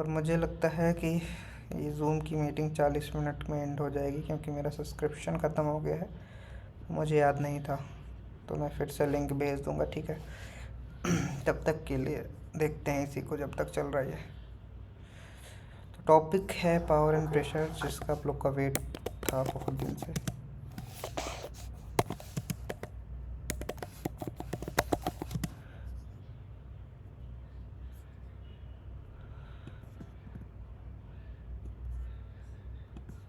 और मुझे लगता है कि ये ज़ूम की मीटिंग 40 मिनट में एंड हो जाएगी, क्योंकि मेरा सब्सक्रिप्शन ख़त्म हो गया है। मुझे याद नहीं था, तो मैं फिर से लिंक भेज दूँगा, ठीक है। तब तक के लिए देखते हैं इसी को, जब तक चल रहा है। तो टॉपिक है पावर एंड प्रेशर, जिसका आप लोग का वेट था बहुत दिन से।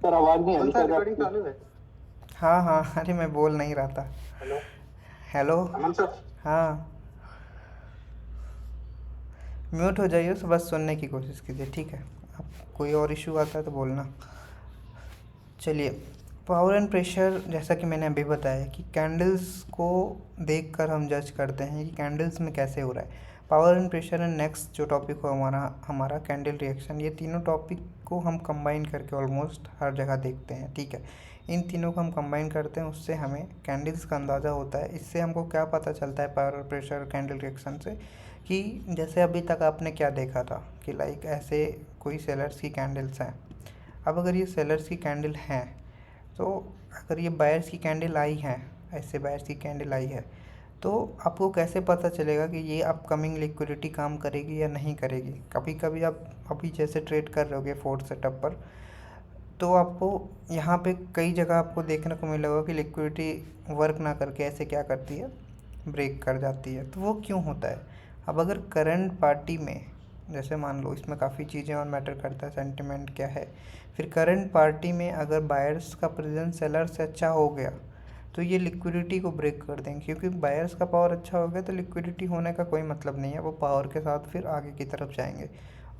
सर आवाज नहीं आ रही। रिकॉर्डिंग चालू है? हाँ हाँ, अरे मैं बोल नहीं रहा था। Hello hello. अमन सर। हाँ, म्यूट हो जाइए, तो बस सुनने की कोशिश कीजिए, ठीक है। अब कोई और इशू आता है तो बोलना। चलिए, पावर एंड प्रेशर, जैसा कि मैंने अभी बताया कि कैंडल्स को देखकर हम जज करते हैं कि कैंडल्स में कैसे हो रहा है। Power and pressure and next जो टॉपिक हो हमारा कैंडल रिएक्शन, ये तीनों टॉपिक को हम कंबाइन करके ऑलमोस्ट हर जगह देखते हैं, ठीक है। इन तीनों को हम कंबाइन करते हैं, उससे हमें कैंडल्स का अंदाज़ा होता है। इससे हमको क्या पता चलता है पावर प्रेशर कैंडल रिएक्शन से, कि जैसे अभी तक आपने क्या देखा था कि लाइक ऐसे कोई सेलर्स की कैंडल्स हैं। अब अगर ये सेलर्स की कैंडल हैं, तो अगर ये बायर्स की कैंडल आई है, ऐसे बायर्स की कैंडल आई है, तो आपको कैसे पता चलेगा कि ये अपकमिंग लिक्विडिटी काम करेगी या नहीं करेगी। कभी कभी आप अभी जैसे ट्रेड कर रहे होगे फोर्थ सेटअप पर, तो आपको यहाँ पे कई जगह आपको देखने को मिलेगा कि लिक्विडिटी वर्क ना करके ऐसे क्या करती है, ब्रेक कर जाती है। तो वो क्यों होता है? अब अगर करंट पार्टी में, जैसे मान लो, इसमें काफ़ी चीज़ें और मैटर करता है, सेंटिमेंट क्या है। फिर करंट पार्टी में अगर बायर्स का प्रेजेंस सेलर से अच्छा हो गया, तो ये लिक्विडिटी को ब्रेक कर देंगे, क्योंकि बायर्स का पावर अच्छा हो गया तो लिक्विडिटी होने का कोई मतलब नहीं है। वो पावर के साथ फिर आगे की तरफ जाएंगे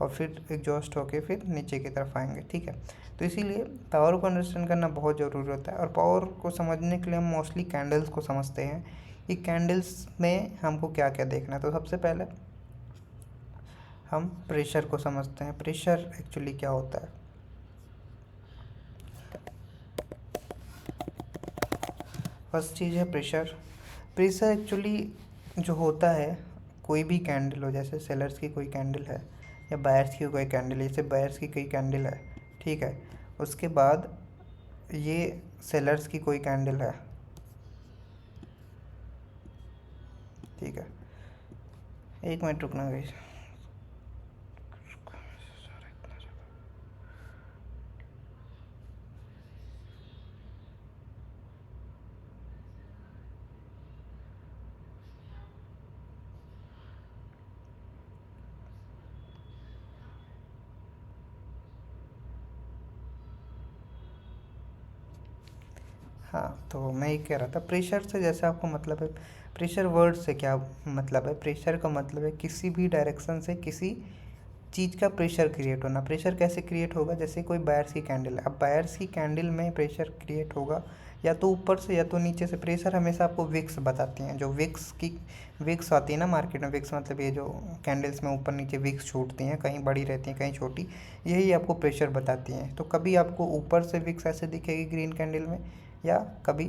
और फिर एग्जॉस्ट होके फिर नीचे की तरफ आएंगे, ठीक है। तो इसीलिए पावर को अंडरस्टैंड करना बहुत ज़रूरी होता है। और पावर को समझने के लिए हम मोस्टली कैंडल्स को समझते हैं कि कैंडल्स में हमको क्या क्या देखना है। तो सबसे पहले हम प्रेशर को समझते हैं। प्रेशर एक्चुअली क्या होता है? फर्स्ट चीज़ है प्रेशर। प्रेशर एक्चुअली जो होता है, कोई भी कैंडल हो, जैसे सेलर्स की कोई कैंडल है या बायर्स की कोई कैंडल है, जैसे बायर्स की कोई कैंडल है, ठीक है। उसके बाद ये सेलर्स की कोई कैंडल है, ठीक है। एक मिनट रुकना गाइस। हाँ, तो मैं ये कह रहा था, प्रेशर से जैसे आपको मतलब है, प्रेशर वर्ड से क्या मतलब है? प्रेशर का मतलब है किसी भी डायरेक्शन से किसी चीज़ का प्रेशर क्रिएट होना। प्रेशर कैसे क्रिएट होगा? जैसे कोई बायर्स की कैंडल है, अब बायर्स की कैंडल में प्रेशर क्रिएट होगा या तो ऊपर से या तो नीचे से। प्रेशर हमेशा आपको विक्स बताती हैं, जो विक्स आती है ना मार्केट में। विक्स मतलब ये जो कैंडल्स में ऊपर नीचे विक्स छूटती हैं, कहीं बड़ी रहती हैं कहीं छोटी, यही आपको प्रेशर बताती हैं। तो कभी आपको ऊपर से विक्स ऐसे दिखेगी ग्रीन कैंडल में, या कभी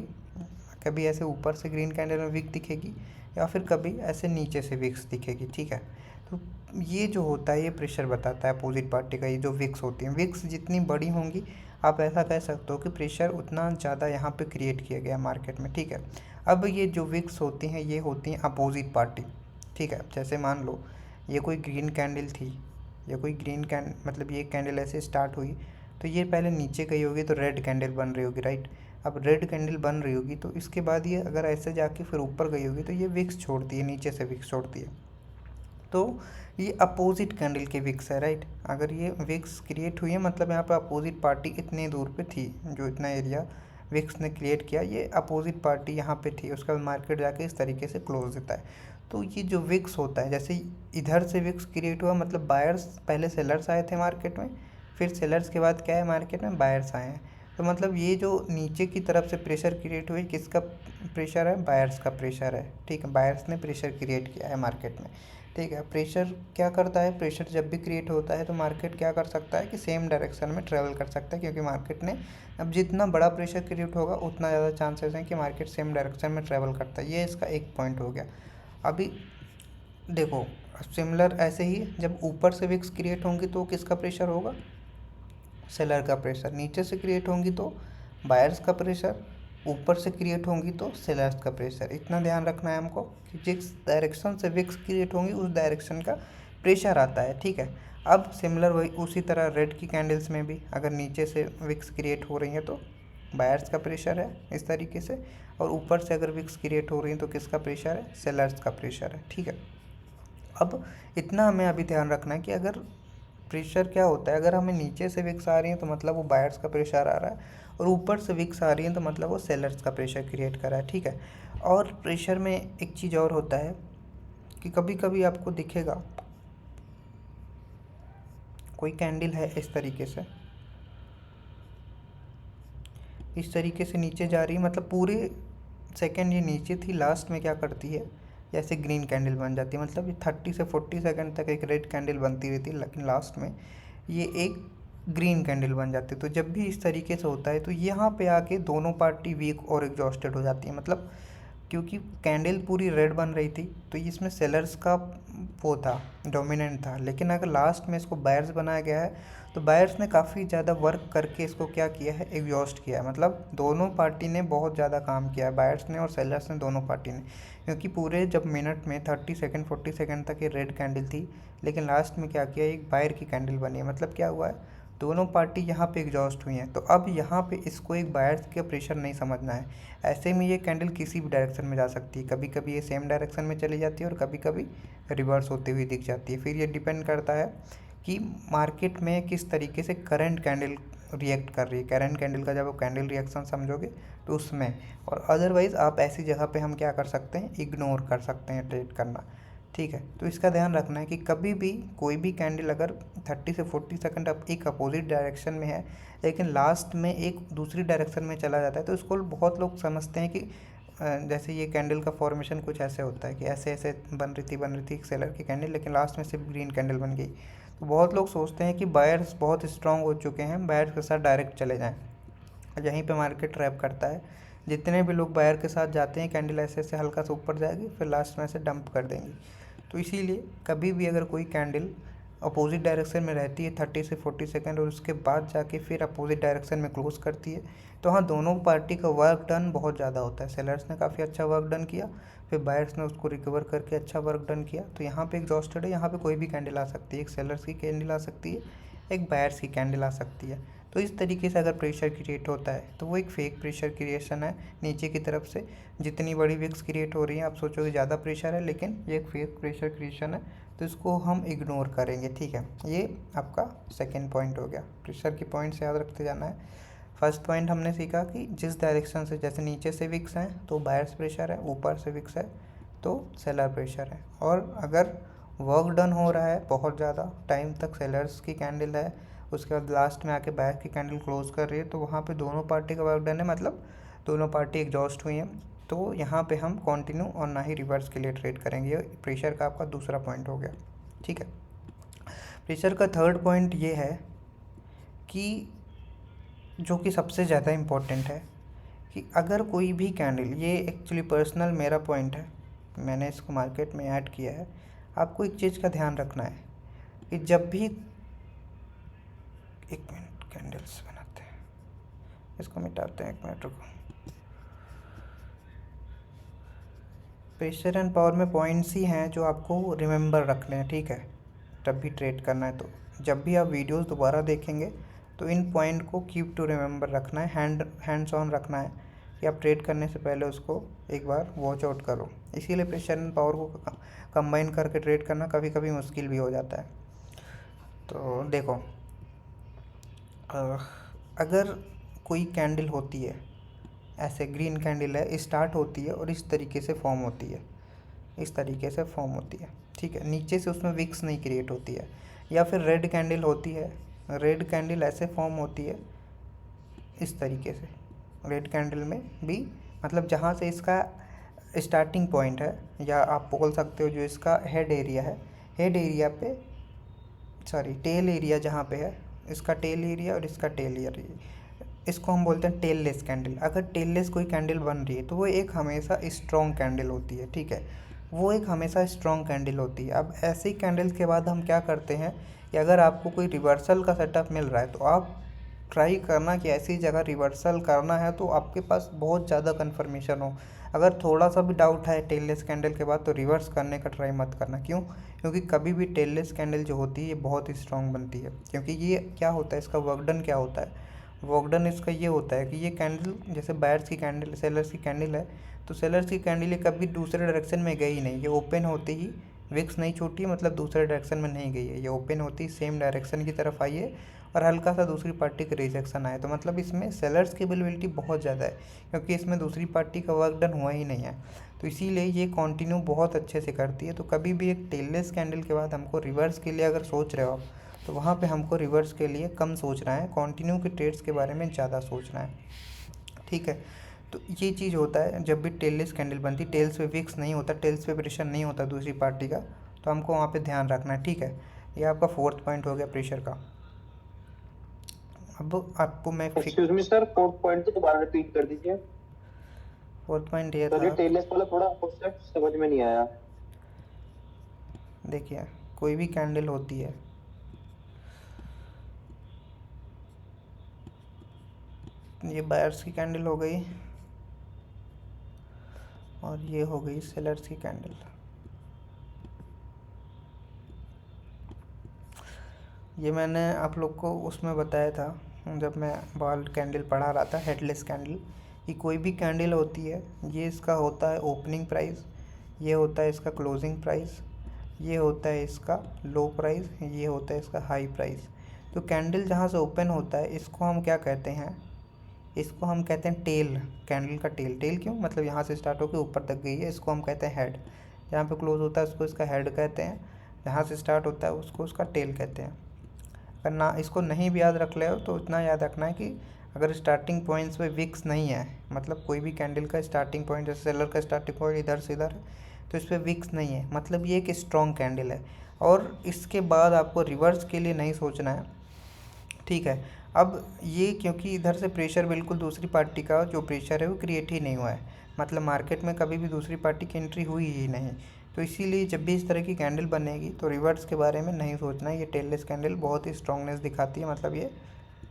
कभी ऐसे ऊपर से ग्रीन कैंडल में विक दिखेगी, या फिर कभी ऐसे नीचे से विक्स दिखेगी, ठीक है। तो ये जो होता है, ये प्रेशर बताता है अपोजिट पार्टी का। ये जो विक्स होती हैं, विक्स जितनी बड़ी होंगी, आप ऐसा कह सकते हो कि प्रेशर उतना ज़्यादा यहाँ पे क्रिएट किया गया मार्केट में, ठीक है। अब ये जो विक्स होती हैं, ये होती हैं अपोजिट पार्टी, ठीक है। जैसे मान लो ये कोई ग्रीन कैंडल थी, ये कोई ग्रीन मतलब ये कैंडल ऐसे स्टार्ट हुई, तो ये पहले नीचे गई होगी तो रेड कैंडल बन रही होगी, राइट। अब रेड कैंडल बन रही होगी तो इसके बाद ये अगर ऐसे जाके फिर ऊपर गई होगी तो ये विक्स छोड़ती है, नीचे से विक्स छोड़ती है। तो ये अपोजिट कैंडल के विक्स है, राइट। अगर ये विक्स क्रिएट हुई है, मतलब यहाँ पे अपोजिट पार्टी इतने दूर पे थी, जो इतना एरिया विक्स ने क्रिएट किया, ये अपोजिट पार्टी यहाँ पे थी। उसका मार्केट जाके इस तरीके से क्लोज देता है। तो ये जो विक्स होता है, जैसे इधर से विक्स क्रिएट हुआ, मतलब बायर्स, पहले सेलर्स आए थे मार्केट में, फिर सेलर्स के बाद क्या है मार्केट में, बायर्स आए हैं। तो मतलब ये जो नीचे की तरफ से प्रेशर क्रिएट हुई, किसका प्रेशर है? बायर्स का प्रेशर है, ठीक है। बायर्स ने प्रेशर क्रिएट किया है मार्केट में, ठीक है। प्रेशर क्या करता है? प्रेशर जब भी क्रिएट होता है तो मार्केट क्या कर सकता है कि सेम डायरेक्शन में ट्रेवल कर सकता है, क्योंकि मार्केट ने, अब जितना बड़ा प्रेशर क्रिएट होगा उतना ज़्यादा चांसेस हैं कि मार्केट सेम डायरेक्शन में ट्रेवल करता है। ये इसका एक पॉइंट हो गया। अभी देखो, सिमिलर ऐसे ही जब ऊपर से विक्स क्रिएट होंगी तो किसका प्रेशर होगा, सेलर का प्रेशर। नीचे से क्रिएट होंगी तो बायर्स का प्रेशर, ऊपर से क्रिएट होंगी तो सेलर्स का प्रेशर। इतना ध्यान रखना है हमको कि जिस डायरेक्शन से विक्स क्रिएट होंगी उस डायरेक्शन का प्रेशर आता है, ठीक है। अब सिमिलर वही उसी तरह रेड की कैंडल्स में भी अगर नीचे से विक्स क्रिएट हो रही हैं तो बायर्स का प्रेशर है इस तरीके से, और ऊपर से अगर विक्स क्रिएट हो रही हैं तो किसका प्रेशर है, सेलर्स का प्रेशर है, ठीक है। अब इतना हमें अभी ध्यान रखना है कि अगर प्रेशर क्या होता है, अगर हमें नीचे से विक्स आ रही हैं तो मतलब वो बायर्स का प्रेशर आ रहा है, और ऊपर से विक्स आ रही हैं तो मतलब वो सेलर्स का प्रेशर क्रिएट कर रहा है, ठीक है। और प्रेशर में एक चीज़ और होता है कि कभी कभी आपको दिखेगा कोई कैंडल है इस तरीके से नीचे जा रही है, मतलब पूरे सेकंड ये नीचे थी, लास्ट में क्या करती है, जैसे ग्रीन कैंडल बन जाती है। मतलब ये 30 से 40 सेकंड तक एक रेड कैंडल बनती रहती है, लेकिन लास्ट में ये एक ग्रीन कैंडल बन जाती है। तो जब भी इस तरीके से होता है तो यहाँ पे आके दोनों पार्टी वीक और एग्जॉस्टेड हो जाती है। मतलब क्योंकि कैंडल पूरी रेड बन रही थी तो इसमें सेलर्स का वो था, डोमिनेंट था, लेकिन अगर लास्ट में इसको बायर्स बनाया गया है तो बायर्स ने काफ़ी ज़्यादा वर्क करके इसको क्या किया है, एग्जॉस्ट किया है। मतलब दोनों पार्टी ने बहुत ज़्यादा काम किया है, बायर्स ने और सेलर्स ने, दोनों पार्टी ने। क्योंकि पूरे जब मिनट में 30 सेकंड 40 सेकंड तक ये रेड कैंडल थी, लेकिन लास्ट में क्या किया, एक बायर की कैंडल बनी है। मतलब क्या हुआ है, दोनों पार्टी यहाँ पे एग्जॉस्ट हुई हैं। तो अब यहाँ पे इसको एक बायर्स का प्रेशर नहीं समझना है। ऐसे में ये कैंडल किसी भी डायरेक्शन में जा सकती है, कभी कभी ये सेम डायरेक्शन में चली जाती है और कभी कभी रिवर्स होते हुए दिख जाती है। फिर ये डिपेंड करता है कि मार्केट में किस तरीके से करंट कैंडल रिएक्ट कर रही है। करंट कैंडल का जब आप कैंडल रिएक्शन समझोगे तो उसमें, और अदरवाइज़ आप ऐसी जगह पे हम क्या कर सकते हैं, इग्नोर कर सकते हैं ट्रेड करना, ठीक है। तो इसका ध्यान रखना है कि कभी भी कोई भी कैंडल अगर 30 से 40 सेकंड अब एक अपोजिट डायरेक्शन में है लेकिन लास्ट में एक दूसरी डायरेक्शन में चला जाता है, तो इसको बहुत लोग समझते हैं कि जैसे ये कैंडल का फॉर्मेशन कुछ ऐसे होता है कि ऐसे ऐसे बन रही थी एक सेलर की कैंडल, लेकिन लास्ट में सिर्फ ग्रीन कैंडल बन गई। तो बहुत लोग सोचते हैं कि बायर्स बहुत स्ट्रांग हो चुके हैं, बायर्स के साथ डायरेक्ट चले जाएँ, यहीं पे मार्केट ट्रैप करता है। जितने भी लोग बायर के साथ जाते हैं कैंडल ऐसे ऐसे हल्का सा ऊपर जाएगी, फिर लास्ट में ऐसे डंप कर देंगी। तो इसीलिए कभी भी अगर कोई कैंडल अपोजिट डायरेक्शन में रहती है 30 से 40 सेकंड और उसके बाद जाके फिर अपोजिट डायरेक्शन में क्लोज करती है, तो हाँ दोनों पार्टी का वर्क डन बहुत ज़्यादा होता है। सेलर्स ने काफ़ी अच्छा वर्क डन किया, फिर बायर्स ने उसको रिकवर करके अच्छा वर्क डन किया। तो यहाँ पे एग्जॉस्टेड है, यहाँ पे कोई भी कैंडल आ सकती है, एक सेलर्स की कैंडल आ सकती है, एक बायर्स की कैंडल आ सकती है। तो इस तरीके से अगर प्रेशर क्रिएट होता है तो वो एक फेक प्रेशर क्रिएशन है नीचे की तरफ से। जितनी बड़ी विक्स क्रिएट हो रही है आप सोचोगे ज़्यादा प्रेशर है, लेकिन ये एक फेक प्रेशर क्रिएशन है, तो इसको हम इग्नोर करेंगे, ठीक है। ये आपका सेकेंड पॉइंट हो गया। प्रेशर की पॉइंट्स याद रखते जाना है। फर्स्ट पॉइंट हमने सीखा कि जिस डायरेक्शन से, जैसे नीचे से विक्स हैं तो बायर्स प्रेशर है, ऊपर से विक्स है तो सेलर प्रेशर है। और अगर वर्क डन हो रहा है बहुत ज़्यादा टाइम तक, सेलर्स की कैंडल है, उसके बाद लास्ट में आके बायर की कैंडल क्लोज कर रही है, तो वहाँ पे दोनों पार्टी का वर्क डन है, मतलब दोनों पार्टी एग्जॉस्ट हुई हैं। तो यहाँ पे हम कंटिन्यू और ना ही रिवर्स के लिए ट्रेड करेंगे। प्रेशर का आपका दूसरा पॉइंट हो गया, ठीक है। प्रेशर का थर्ड पॉइंट ये है कि जो कि सबसे ज़्यादा इम्पोर्टेंट है कि अगर कोई भी कैंडल, ये एक्चुअली पर्सनल मेरा पॉइंट है, मैंने इसको मार्केट में ऐड किया है, आपको एक चीज़ का ध्यान रखना है कि जब भी, एक मिनट कैंडल्स बनाते हैं, इसको मिटाते हैं, एक मिनट रुको। प्रेशर एंड पावर में पॉइंट्स ही हैं जो आपको रिमेंबर रखने हैं, ठीक है, तब भी ट्रेड करना है। तो जब भी आप वीडियोस दोबारा देखेंगे तो इन पॉइंट को कीप टू रिमेंबर रखना है, हैंड्स ऑन रखना है कि आप ट्रेड करने से पहले उसको एक बार वॉच आउट करो। इसीलिए प्रेशर एंड पावर को कंबाइन करके ट्रेड करना कभी कभी मुश्किल भी हो जाता है। तो देखो, अगर कोई कैंडल होती है, ऐसे ग्रीन कैंडल है, स्टार्ट होती है और इस तरीके से फॉर्म होती है, इस तरीके से फॉर्म होती है, ठीक है, नीचे से उसमें विक्स नहीं क्रिएट होती है। या फिर रेड कैंडल होती है, रेड कैंडल ऐसे फॉर्म होती है इस तरीके से, रेड कैंडल में भी, मतलब जहाँ से इसका स्टार्टिंग पॉइंट है, या आप बोल सकते हो जो इसका हेड एरिया है, हेड एरिया पे, सॉरी टेल एरिया जहाँ पे है, इसका टेल एरिया और इसका टेल एरिया, इसको हम बोलते हैं टेललेस कैंडल। अगर टेललेस कोई कैंडल बन रही है तो वो एक हमेशा स्ट्रॉन्ग कैंडल होती है, ठीक है। वो एक हमेशा स्ट्रॉन्ग कैंडल होती है। अब ऐसी कैंडल के बाद हम क्या करते हैं कि अगर आपको कोई रिवर्सल का सेटअप मिल रहा है तो आप ट्राई करना कि ऐसी जगह रिवर्सल करना है तो आपके पास बहुत ज़्यादा कन्फर्मेशन हो। अगर थोड़ा सा भी डाउट है टेललेस कैंडल के बाद तो रिवर्स करने का ट्राई मत करना। क्यों? क्योंकि कभी भी टेललेस कैंडल जो होती है ये बहुत ही स्ट्रॉन्ग बनती है। क्योंकि ये क्या होता है, इसका वर्क डन क्या होता है, वर्क डन इसका ये होता है कि ये कैंडल जैसे बायर्स की कैंडल, सेलर्स की कैंडल है, तो सेलर्स की कैंडल ये कभी दूसरे डायरेक्शन में गई नहीं। ये ओपन होते ही विक्स नहीं छूटी, मतलब दूसरे डायरेक्शन में नहीं गई है। ये ओपन होती ही सेम डायरेक्शन की तरफ आई है और हल्का सा दूसरी पार्टी का रिजेक्शन आया। तो मतलब इसमें सेलर्स की अवेलेबिलिटी बहुत ज़्यादा है, क्योंकि इसमें दूसरी पार्टी का वर्क डन हुआ ही नहीं है। तो इसीलिए ये कंटिन्यू बहुत अच्छे से करती है। तो कभी भी एक टेललेस कैंडल के बाद हमको रिवर्स के लिए अगर सोच रहे हो आप, तो वहाँ पे हमको रिवर्स के लिए कम सोचना है, कंटिन्यू के ट्रेड्स के बारे में ज़्यादा सोचना है। ठीक है, तो ये चीज़ होता है जब भी टेललेस कैंडल बनती, टेल्स पे विक्स नहीं होता, टेल्स पे प्रेशर नहीं होता दूसरी पार्टी का, तो हमको वहाँ पे ध्यान रखना है। ठीक है, ये आपका 4th पॉइंट हो गया प्रेशर का। अब आपको मैं excuse me sir, 4th point तो दोबारा रिपीट कर दीजिए। 4th पॉइंट ये सर ये था, टेललेस वाला थोड़ा कॉन्सेप्ट समझ में नहीं आया। देखिए कोई भी कैंडल होती है, ये बायर्स की कैंडल हो गई और ये हो गई सेलर्स की कैंडल। ये मैंने आप लोग को उसमें बताया था जब मैं बॉल कैंडल पढ़ा रहा था, हेडलेस कैंडल, कि कोई भी कैंडल होती है, ये इसका होता है ओपनिंग प्राइस, ये होता है इसका क्लोजिंग प्राइस, ये होता है इसका लो प्राइस, ये होता है इसका हाई प्राइस। तो कैंडल जहाँ से ओपन होता है इसको हम क्या कहते हैं, इसको हम कहते हैं टेल, कैंडल का टेल। टेल क्यों? मतलब यहाँ से स्टार्ट होकर ऊपर तक गई है, इसको हम कहते हैं हेड। जहाँ पे क्लोज होता है उसको इसका हेड कहते हैं, जहाँ से स्टार्ट होता है उसको उसका टेल कहते हैं। अगर ना इसको नहीं भी याद रख ले हो तो इतना याद रखना है कि अगर स्टार्टिंग पॉइंट्स पे विक्स नहीं है, मतलब कोई भी कैंडल का स्टार्टिंग पॉइंट, जैसे सेलर का स्टार्टिंग पॉइंट इधर से इधर है, तो इस पर विक्स नहीं है, मतलब ये एक स्ट्रॉन्ग कैंडल है। और इसके बाद आपको रिवर्स के लिए नहीं सोचना है। ठीक है, अब ये क्योंकि इधर से प्रेशर बिल्कुल दूसरी पार्टी का जो प्रेशर है वो क्रिएट ही नहीं हुआ है, मतलब मार्केट में कभी भी दूसरी पार्टी की एंट्री हुई ही नहीं। तो इसीलिए जब भी इस तरह की कैंडल बनेगी तो रिवर्स के बारे में नहीं सोचना है। ये टेललेस कैंडल बहुत ही स्ट्रांगनेस दिखाती है, मतलब ये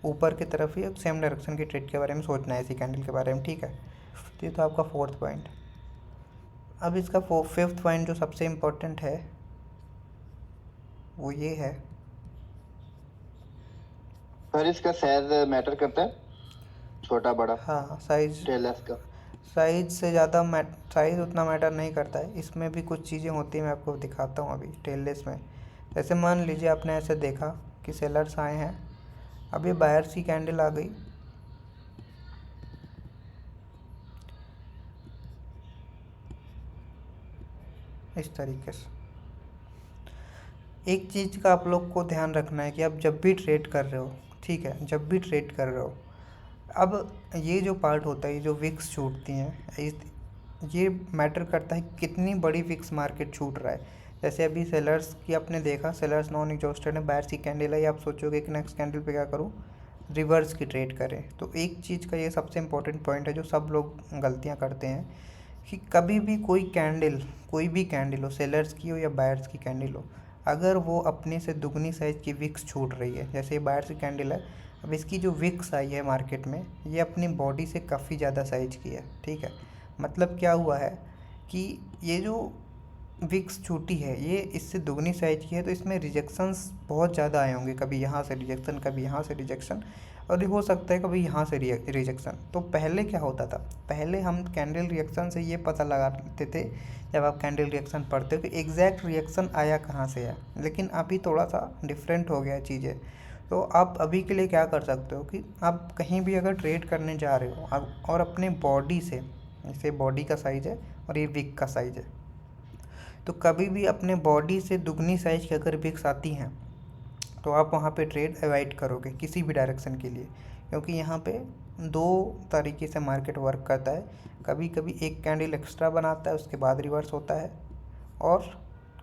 ऊपर की तरफ ही सेम डायरेक्शन की ट्रेड के बारे में सोचना है इसी कैंडल के बारे में। ठीक है, तो ये तो आपका 4th पॉइंट। अब इसका 5th पॉइंट जो सबसे इम्पोर्टेंट है वो ये है, सर इसका साइज मैटर करता है, छोटा बड़ा हाँ साइज, टेललेस का? साइज से ज़्यादा साइज़ उतना मैटर नहीं करता है। इसमें भी कुछ चीज़ें होती हैं, मैं आपको दिखाता हूँ अभी टेललेस में। जैसे मान लीजिए आपने ऐसे देखा कि सेलर्स आए हैं, अब ये बायर्स की कैंडल आ गई, इस तरीके से। एक चीज़ का आप लोग को ध्यान रखना है कि आप जब भी ट्रेड कर रहे हो, ठीक है, जब भी ट्रेड कर रहे हो, अब ये जो पार्ट होता है, ये जो विक्स छूटती हैं, ये मैटर करता है कितनी बड़ी विक्स मार्केट छूट रहा है। जैसे अभी सेलर्स की आपने देखा, सेलर्स नॉन एग्जॉस्टेड है, बायर्स की कैंडल है, आप सोचोगे कि नेक्स्ट कैंडल पे क्या करूँ, रिवर्स की ट्रेड करें। तो एक चीज़ का ये सबसे इम्पोर्टेंट पॉइंट है जो सब लोग गलतियाँ करते हैं, कि कभी भी कोई भी कैंडल हो, सेलर्स की हो या बायर्स की कैंडल हो, अगर वो अपने से दुगनी साइज़ की विक्स छूट रही है, जैसे ये बायर्स की कैंडल है, अब इसकी जो विक्स आई है मार्केट में, ये अपनी बॉडी से काफ़ी ज़्यादा साइज की है। ठीक है, मतलब क्या हुआ है कि ये जो विक्स छूटी है ये इससे दुगनी साइज की है, तो इसमें रिजेक्शंस बहुत ज़्यादा आए होंगे, कभी यहाँ से रिजेक्शन, कभी यहाँ से रिजेक्शन, और हो सकता है कभी यहाँ से रिजेक्शन। तो पहले क्या होता था, पहले हम कैंडल रिएक्शन से ये पता लगा लेते थे, जब आप कैंडल रिएक्शन पढ़ते हो कि एग्जैक्ट रिएक्शन आया कहाँ से है। लेकिन अभी थोड़ा सा डिफरेंट हो गया चीज़ें। तो आप अभी के लिए क्या कर सकते हो कि आप कहीं भी अगर ट्रेड करने जा रहे हो और अपने बॉडी से, जैसे बॉडी का साइज़ है और ये विक का साइज़ है, तो कभी भी अपने बॉडी से दुगनी साइज़ की अगर विक्स आती हैं तो आप वहाँ पे ट्रेड अवॉइड करोगे किसी भी डायरेक्शन के लिए, क्योंकि यहाँ पे दो तरीके से मार्केट वर्क करता है। कभी कभी एक कैंडल एक्स्ट्रा बनाता है, उसके बाद रिवर्स होता है, और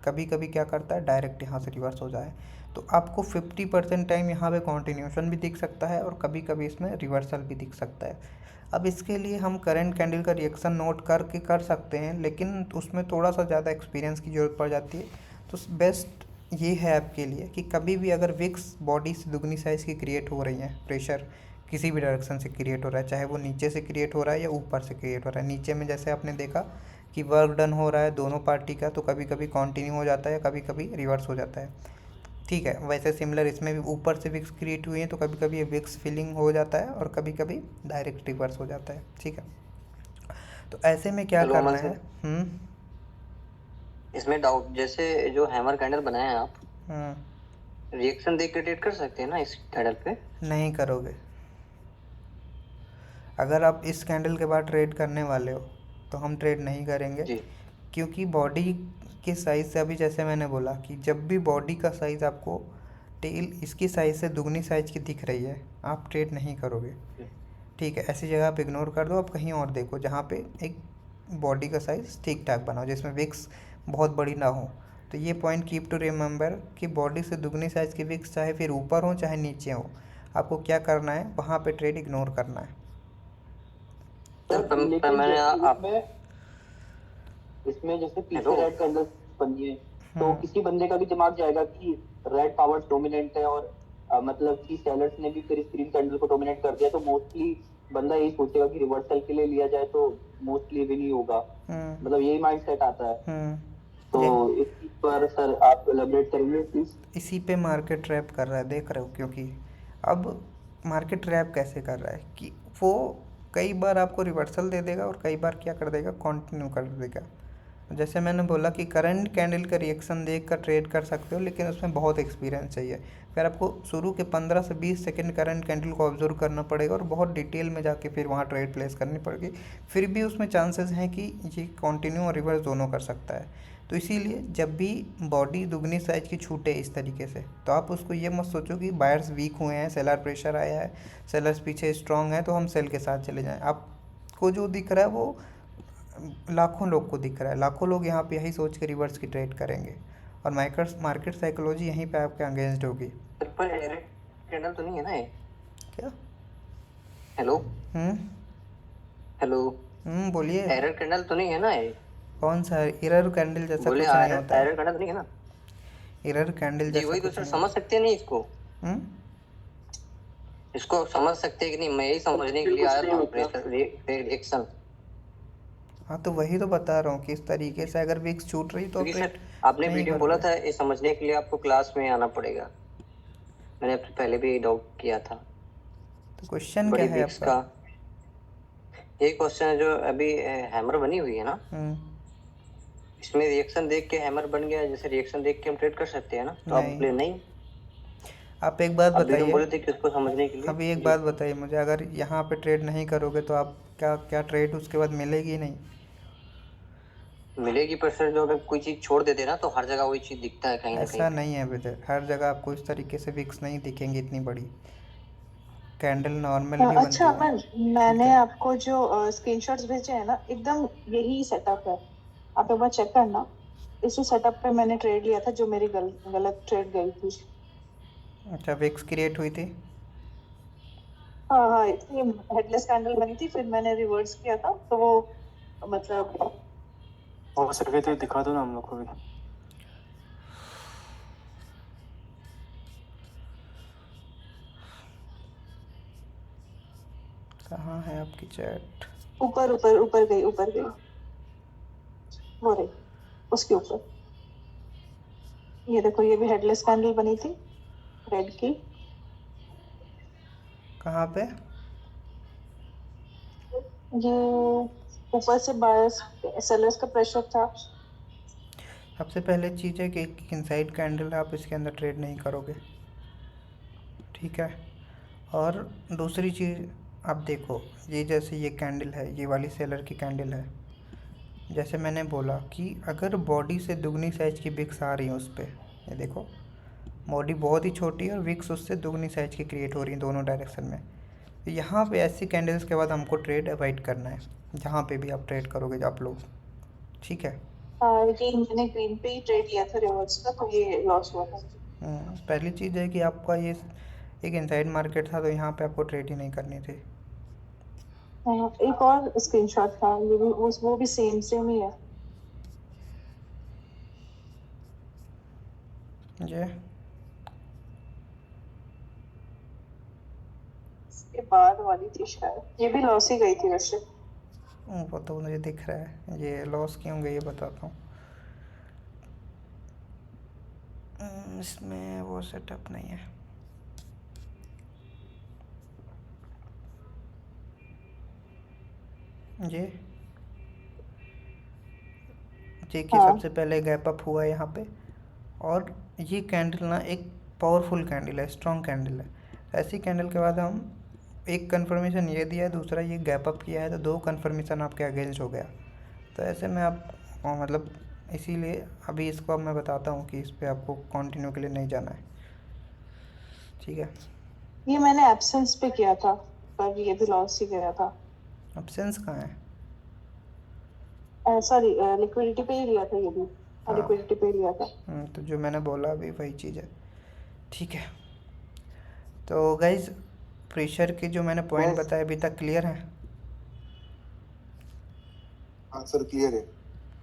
कभी कभी क्या करता है, डायरेक्ट यहाँ से रिवर्स हो जाए। तो आपको 50% टाइम यहाँ पे कॉन्टिन्यूशन भी दिख सकता है और कभी कभी इसमें रिवर्सल भी दिख सकता है। अब इसके लिए हम करंट कैंडल का रिएक्शन नोट करके कर सकते हैं, लेकिन उसमें थोड़ा सा ज़्यादा एक्सपीरियंस की ज़रूरत पड़ जाती है। तो बेस्ट ये है आपके लिए कि कभी भी अगर विक्स बॉडी से दुगनी साइज़ की क्रिएट हो रही है, प्रेशर किसी भी डायरेक्शन से क्रिएट हो रहा है, चाहे वो नीचे से क्रिएट हो रहा है या ऊपर से क्रिएट हो रहा है। नीचे में जैसे आपने देखा कि वर्क डन हो रहा है दोनों पार्टी का, तो कभी कभी कंटिन्यू हो जाता है, कभी कभी रिवर्स हो जाता है। ठीक है, वैसे सिमिलर इसमें भी ऊपर से विक्स क्रिएट हुई है, तो कभी कभी ये विक्स फिलिंग हो जाता है और कभी कभी डायरेक्ट रिवर्स हो जाता है। ठीक है, तो ऐसे में क्या हेलो करना अमन है। सर, इसमें डाउट, जैसे जो हैमर कैंडल बनाए हैं आप, रिएक्शन देख के ट्रेड कर सकते हैं ना इस कैंडल पे? नहीं करोगे। अगर आप इस कैंडल के बाद ट्रेड करने वाले हो तो हम ट्रेड नहीं करेंगे जी। क्योंकि बॉडी के साइज़ से, अभी जैसे मैंने बोला कि जब भी बॉडी का साइज़ आपको टेल इसकी साइज़ से दुगनी साइज़ की दिख रही है, आप ट्रेड नहीं करोगे। ठीक है, ऐसी जगह आप इग्नोर कर दो, आप कहीं और देखो जहाँ पे एक बॉडी का साइज़ ठीक ठाक बनाओ, जिसमें विक्स बहुत बड़ी ना हो। तो ये पॉइंट कीप टू रिमेंबर कि बॉडी से दुगनी साइज़ की विक्स चाहे फिर ऊपर हो चाहे नीचे हो, आपको क्या करना है, वहाँ पे ट्रेड इग्नोर करना है। सर मैंने आप इसमें जैसे पीछे हेलो रेड कैंडल बनी है, तो किसी बंदे का भी दिमाग जाएगा कि रेड पावर डोमिनेंट है और मतलब कि सेलर्स ने भी फिर ग्रीन कैंडल को डोमिनेट कर दिया, तो मोस्टली बंदा यही सोचेगा कि रिवर्सल के लिए लिया जाए तो मोस्टली विन ही होगा, मतलब यही माइंडसेट आता है। तो इस चीज पर सर आप एलैबोरेट करेंगे प्लीज। इसी पे मार्केट ट्रैप कर रहा है, देख रहे हो, क्योंकि अब मार्केट ट्रैप कैसे कर रहा है कि वो कई बार आपको रिवर्सल दे देगा और कई बार क्या कर देगा, कंटिन्यू कर देगा। जैसे मैंने बोला कि करंट कैंडल का रिएक्शन देख कर ट्रेड कर सकते हो, लेकिन उसमें बहुत एक्सपीरियंस चाहिए। फिर आपको शुरू के 15 से 20 सेकंड करंट कैंडल को ऑब्जर्व करना पड़ेगा और बहुत डिटेल में जाके फिर वहाँ ट्रेड प्लेस करनी पड़ेगी। फिर भी उसमें चांसेस हैं कि ये कंटिन्यू और रिवर्स दोनों कर सकता है। तो इसीलिए जब भी बॉडी दुगनी साइज की छूटे इस तरीके से, तो आप उसको ये मत सोचो कि बायर्स वीक हुए हैं, सेलर प्रेशर आया है, सेलर्स पीछे स्ट्रांग है तो हम सेल के साथ चले जाएं। आपको जो दिख रहा है वो लाखों लोग को दिख रहा है, लाखों लोग यहाँ पे यही सोच के रिवर्स की ट्रेड करेंगे और मार्केट साइकोलॉजी यहीं पे आपके अगेंस्ट होगी। पर कैंडल तो नहीं है ना ये? क्या? हेलो हेलो बोलिए। एरर कैंडल तो नहीं है ना ये? कौन सा एरर कैंडल जैसा बोले कुछ नहीं होता है। एरर कैंडल तो नहीं है ना? एरर कैंडल जी जैसा वही तो कुछ सर, नहीं समझ सकते हैं नहीं इसको? हम्म इसको समझ सकते हैं कि नहीं? मैं यही समझने के लिए आया था, प्रेशर रिएक्शन। हाँ, तो वही तो बता रहा हूँ कि इस तरीके से अगर विक्स छूट रही तो क्योंकि ट्रेड सर आपने नहीं वीडियो में बोला करोगे। था, ये समझने के लिए आपको क्लास में आना पड़ेगा। मैंने पहले भी डाउट किया था। तो क्वेश्चन क्या बड़ी है विक्स आपका? का ये क्वेश्चन है जो अभी हैमर बनी हुई है ना, इसमें रिएक्शन देख के हैमर बन गया, जैसे रिएक्शन देख के हम ट्रेड कर सकते हैं ना, तो आप नहीं। नहीं आप एक बात आप वीडियो में बताइए, बोले थे कि उसको समझने के लिए। अभी एक बात बताइए मुझे, अगर यहाँ पे ट्रेड नहीं करोगे तो आप क्या ट्रेड उसके बाद मिलेगी नहीं? मिलेगी, पर सर जो अगर कोई चीज छोड़ देते ना तो हर जगह वही चीज दिखता है कहीं ना कहीं ऐसा पे। नहीं है विजय, हर जगह आपको इस तरीके से विक्स नहीं दिखेंगी इतनी बड़ी, कैंडल नॉर्मल भी बनती अच्छा है। मैंने है। आपको जो स्क्रीनशॉट्स भेजे हैं ना, एकदम यही सेटअप है। आप एक बार चेक करना, इसी सेटअप पे मैंने ट्रेड लिया था जो मेरी गलत ट्रेड गई थी। अच्छा, विक्स क्रिएट हुई थी? हाँ इतनी हेडलेस कैंडल बनी थी, फिर मैंने रिवर्स किया था तो वो मतलब हो सके तो दिखा दो ना हम लोग को भी। कहाँ है आपकी चैट? ऊपर ऊपर ऊपर गई वो रही उसके ऊपर। ये देखो, ये भी हेडलेस कैंडल बनी थी रेड की। कहाँ पे? ये ऊपर से बायर्स सेलर्स का प्रेशर था। सबसे पहले चीज़ है कि इनसाइड कैंडल है, आप इसके अंदर ट्रेड नहीं करोगे, ठीक है। और दूसरी चीज़ आप देखो, ये जैसे ये कैंडल है, ये वाली सेलर की कैंडल है, जैसे मैंने बोला कि अगर बॉडी से दुगनी साइज़ की विक्स आ रही है उस पर, ये देखो बॉडी बहुत ही छोटी है और विक्स उससे दुगनी साइज़ की क्रिएट हो रही है दोनों डायरेक्शन में। तो यहाँ पे ऐसी कैंडल्स के बाद हमको ट्रेड अवॉइड करना है, जहाँ पे भी आप ट्रेड करोगे आप लोग, ठीक है। ये मैंने ग्रीन पे ही ट्रेड लिया था रिवर्स का, तो ये लॉस हुआ था। पहली चीज़ है कि आपका ये एक इनसाइड मार्केट था, तो यहाँ पे आपको ट्रेड ही नहीं करनी थी। हाँ, एक और स्क्रीनशॉट था, ये भी वो भी सेम ही है। ये इसके बाद वाली थी शायद, ये भी लॉस ही गई थी वैसे। वो तो मुझे दिख रहा है, ये लॉस क्यों गई ये बताता हूँ। इसमें वो सेटअप नहीं है। ये देखिए, हाँ। सबसे पहले गैप अप हुआ है यहाँ पे, और ये कैंडल ना एक पावरफुल कैंडल है, स्ट्रॉन्ग कैंडल है। ऐसी कैंडल के बाद हम एक कंफर्मेशन ये दिया है, दूसरा ये गैप अप किया है, तो दो कंफर्मेशन आपके अगेंस्ट हो गया। तो ऐसे में आप मतलब इसीलिए अभी इसको अब मैं बताता हूँ कि इस पर आपको कंटिन्यू के लिए नहीं जाना है, ठीक है। ये मैंने एब्सेंस पे किया था, पर ये भी लॉस ही गया था। एब्सेंस कहाँ है? सॉरी, लिक्विडिटी पे ही लिया था ये भी। हाँ। लिक्विडिटी पे ही लिया था। तो जो मैंने बोला अभी वही चीज़ है, ठीक है। तो गाइज, प्रेशर के जो मैंने पॉइंट बताए अभी तक क्लियर है? हाँ सर, क्लियर है।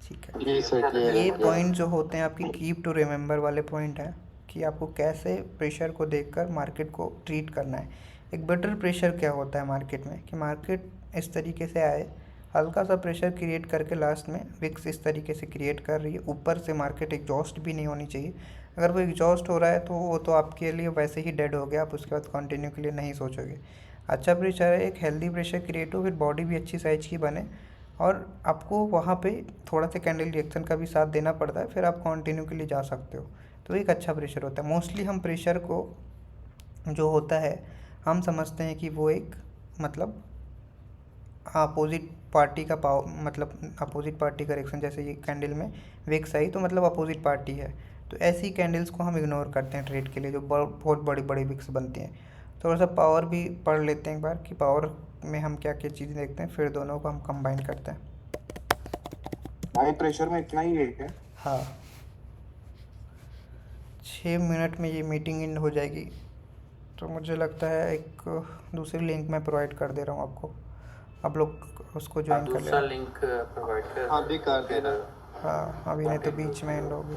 ठीक है। जी सर, क्लियर ये है। पॉइंट जो होते हैं आपकी कीप टू रिमेंबर वाले पॉइंट हैं, कि आपको कैसे प्रेशर को देखकर मार्केट को ट्रीट करना है। एक बेटर प्रेशर क्या होता है मार्केट में, कि मार्केट इस तरीके से आए, हल्का सा प्रेशर क्रिएट करके लास्ट में विक्स इस तरीके से क्रिएट कर रही है, ऊपर से मार्केट एग्जॉस्ट भी नहीं होनी चाहिए। अगर वो एग्जॉस्ट हो रहा है तो वो तो आपके लिए वैसे ही डेड हो गया, आप उसके बाद कंटिन्यू के लिए नहीं सोचोगे। अच्छा प्रेशर है, एक हेल्दी प्रेशर क्रिएट हो, फिर बॉडी भी अच्छी साइज की बने, और आपको वहाँ पे थोड़ा सा कैंडल रिएक्शन का भी साथ देना पड़ता है, फिर आप कंटिन्यू के लिए जा सकते हो। तो एक अच्छा प्रेशर होता है। मोस्टली हम प्रेशर को जो होता है, हम समझते हैं कि वो एक मतलब अपोजिट पार्टी का मतलब अपोजिट पार्टी का रिएक्शन, जैसे ये कैंडल में विक्स आई तो मतलब अपोजिट पार्टी है। तो ऐसी कैंडल्स को हम इग्नोर करते हैं ट्रेड के लिए, जो बहुत बड़ी बड़ी विक्स बनती हैं। थोड़ा सा पावर भी पढ़ लेते हैं एक बार, कि पावर में हम क्या क्या चीज़ें देखते हैं, फिर दोनों को हम कंबाइन करते हैं। हाई प्रेशर में इतना ही है क्या? हाँ, 6 मिनट में ये मीटिंग एंड हो जाएगी, तो मुझे लगता है एक दूसरी लिंक मैं प्रोवाइड कर दे रहा हूँ आपको, आप लोग उसको ज्वाइन कर दूसरा लेना। लिंक प्रोवाइड कर हाँ, भी कर देना। हाँ, अभी नहीं तो बीच में एंड होगी।